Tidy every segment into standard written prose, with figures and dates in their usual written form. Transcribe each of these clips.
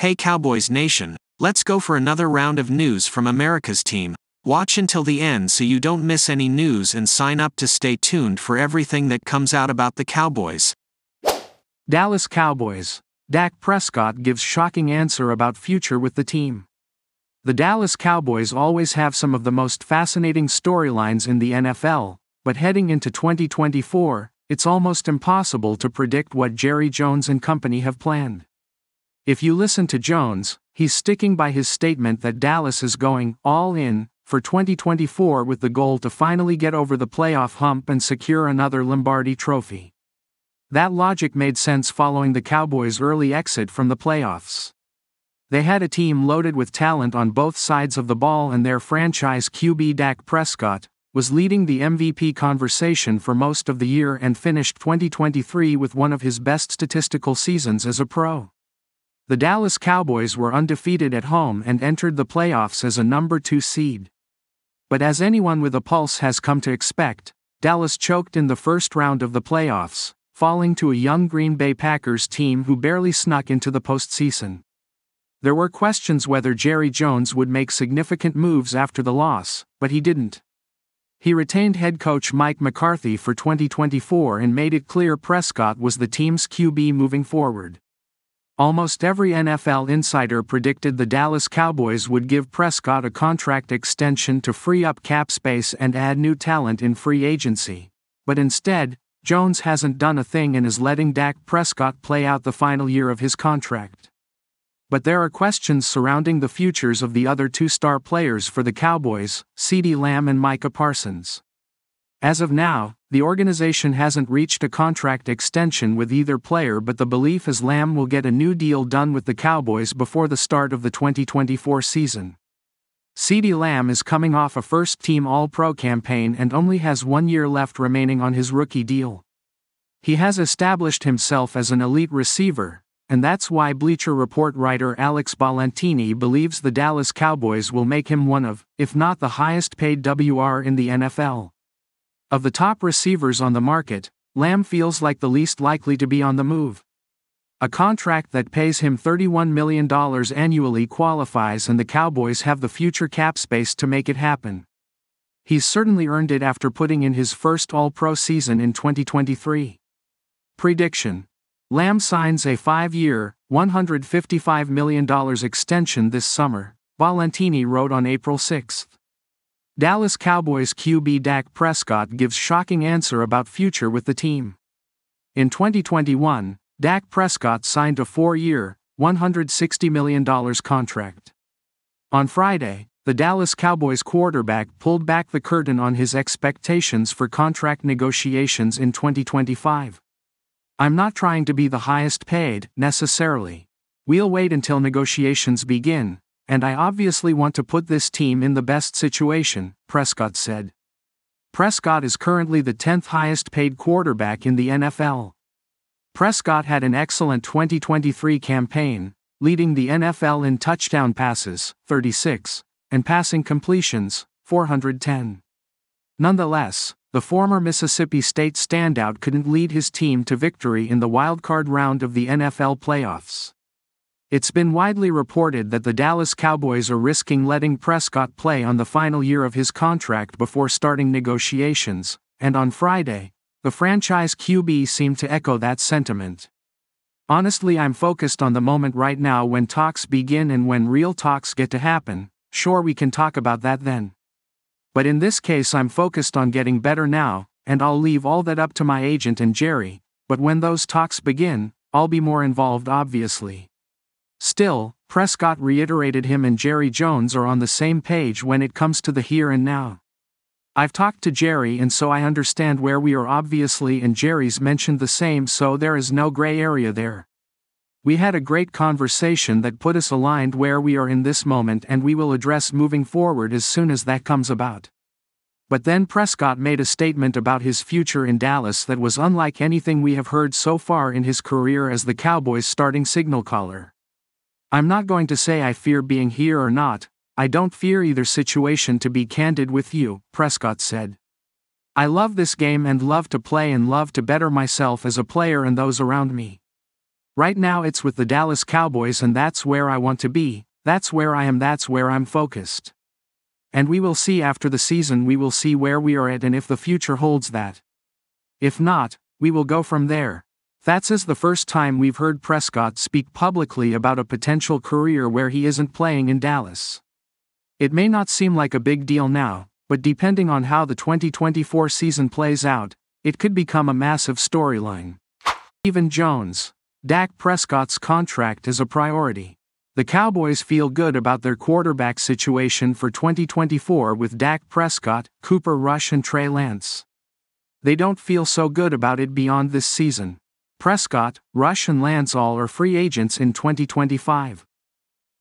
Hey Cowboys Nation, let's go for another round of news from America's team. Watch until the end so you don't miss any news and sign up to stay tuned for everything that comes out about the Cowboys. Dallas Cowboys. Dak Prescott gives shocking answer about future with the team. The Dallas Cowboys always have some of the most fascinating storylines in the NFL, but heading into 2024, it's almost impossible to predict what Jerry Jones and company have planned. If you listen to Jones, he's sticking by his statement that Dallas is going all in for 2024 with the goal to finally get over the playoff hump and secure another Lombardi trophy. That logic made sense following the Cowboys' early exit from the playoffs. They had a team loaded with talent on both sides of the ball, and their franchise QB Dak Prescott was leading the MVP conversation for most of the year and finished 2023 with one of his best statistical seasons as a pro. The Dallas Cowboys were undefeated at home and entered the playoffs as a number 2 seed. But as anyone with a pulse has come to expect, Dallas choked in the first round of the playoffs, falling to a young Green Bay Packers team who barely snuck into the postseason. There were questions whether Jerry Jones would make significant moves after the loss, but he didn't. He retained head coach Mike McCarthy for 2024 and made it clear Prescott was the team's QB moving forward. Almost every NFL insider predicted the Dallas Cowboys would give Prescott a contract extension to free up cap space and add new talent in free agency. But instead, Jones hasn't done a thing and is letting Dak Prescott play out the final year of his contract. But there are questions surrounding the futures of the other two star players for the Cowboys, CeeDee Lamb and Micah Parsons. As of now, the organization hasn't reached a contract extension with either player, but the belief is Lamb will get a new deal done with the Cowboys before the start of the 2024 season. CeeDee Lamb is coming off a first-team All-Pro campaign and only has 1 year left remaining on his rookie deal. He has established himself as an elite receiver, and that's why Bleacher Report writer Alex Ballantini believes the Dallas Cowboys will make him one of, if not the highest-paid WR in the NFL. Of the top receivers on the market, Lamb feels like the least likely to be on the move. A contract that pays him $31 million annually qualifies, and the Cowboys have the future cap space to make it happen. He's certainly earned it after putting in his first All-Pro season in 2023. Prediction: Lamb signs a 5-year, $155 million extension this summer, Ballantini wrote on April 6. Dallas Cowboys QB Dak Prescott gives shocking answer about future with the team. In 2021, Dak Prescott signed a 4-year, $160 million contract. On Friday, the Dallas Cowboys quarterback pulled back the curtain on his expectations for contract negotiations in 2025. "I'm not trying to be the highest paid, necessarily. We'll wait until negotiations begin, and I obviously want to put this team in the best situation," Prescott said. Prescott is currently the 10th highest paid quarterback in the NFL. Prescott had an excellent 2023 campaign, leading the NFL in touchdown passes, 36, and passing completions, 410. Nonetheless, the former Mississippi State standout couldn't lead his team to victory in the wildcard round of the NFL playoffs. It's been widely reported that the Dallas Cowboys are risking letting Prescott play on the final year of his contract before starting negotiations, and on Friday, the franchise QB seemed to echo that sentiment. "Honestly, I'm focused on the moment right now. When talks begin and when real talks get to happen, sure, we can talk about that then. But in this case, I'm focused on getting better now, and I'll leave all that up to my agent and Jerry, but when those talks begin, I'll be more involved, obviously." Still, Prescott reiterated him and Jerry Jones are on the same page when it comes to the here and now. "I've talked to Jerry and so I understand where we are, obviously, and Jerry's mentioned the same, so there is no gray area there. We had a great conversation that put us aligned where we are in this moment, and we will address moving forward as soon as that comes about." But then Prescott made a statement about his future in Dallas that was unlike anything we have heard so far in his career as the Cowboys' starting signal caller. "I'm not going to say I fear being here or not. I don't fear either situation, to be candid with you," Prescott said. "I love this game and love to play and love to better myself as a player and those around me. Right now it's with the Dallas Cowboys, and that's where I want to be, that's where I am, that's where I'm focused. And we will see after the season, we will see where we are at and if the future holds that. If not, we will go from there. That's the first time we've heard Prescott speak publicly about a potential career where he isn't playing in Dallas. It may not seem like a big deal now, but depending on how the 2024 season plays out, it could become a massive storyline. Stephen Jones. Dak Prescott's contract is a priority. The Cowboys feel good about their quarterback situation for 2024 with Dak Prescott, Cooper Rush and Trey Lance. They don't feel so good about it beyond this season. Prescott, Rush and Lance all are free agents in 2025.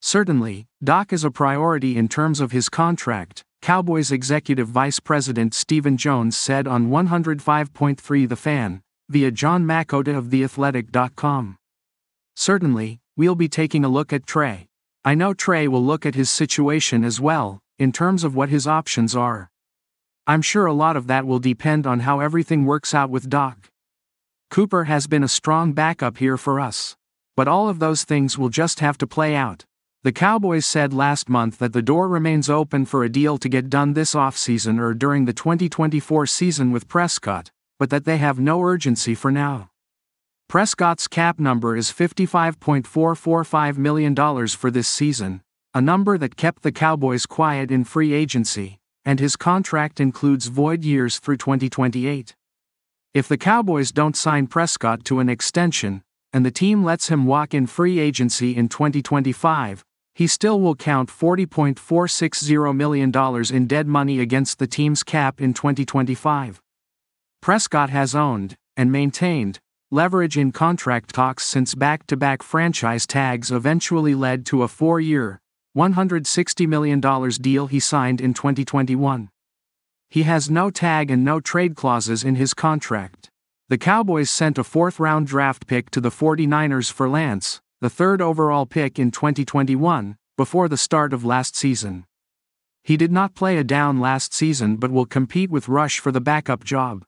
Certainly, Dak is a priority in terms of his contract, Cowboys Executive Vice President Stephen Jones said on 105.3 The Fan, via John Makota of TheAthletic.com. Certainly, we'll be taking a look at Trey. I know Trey will look at his situation as well, in terms of what his options are. I'm sure a lot of that will depend on how everything works out with Dak. Cooper has been a strong backup here for us. But all of those things will just have to play out. The Cowboys said last month that the door remains open for a deal to get done this offseason or during the 2024 season with Prescott, but that they have no urgency for now. Prescott's cap number is $55.445 million for this season, a number that kept the Cowboys quiet in free agency, and his contract includes void years through 2028. If the Cowboys don't sign Prescott to an extension, and the team lets him walk in free agency in 2025, he still will count $40.460 million in dead money against the team's cap in 2025. Prescott has owned, and maintained, leverage in contract talks since back-to-back franchise tags eventually led to a 4-year, $160 million deal he signed in 2021. He has no tag and no trade clauses in his contract. The Cowboys sent a 4th-round draft pick to the 49ers for Lance, the 3rd overall pick in 2021, before the start of last season. He did not play a down last season but will compete with Rush for the backup job.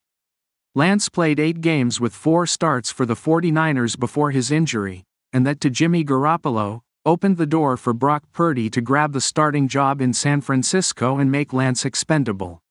Lance played 8 games with 4 starts for the 49ers before his injury, and that to Jimmy Garoppolo opened the door for Brock Purdy to grab the starting job in San Francisco and make Lance expendable.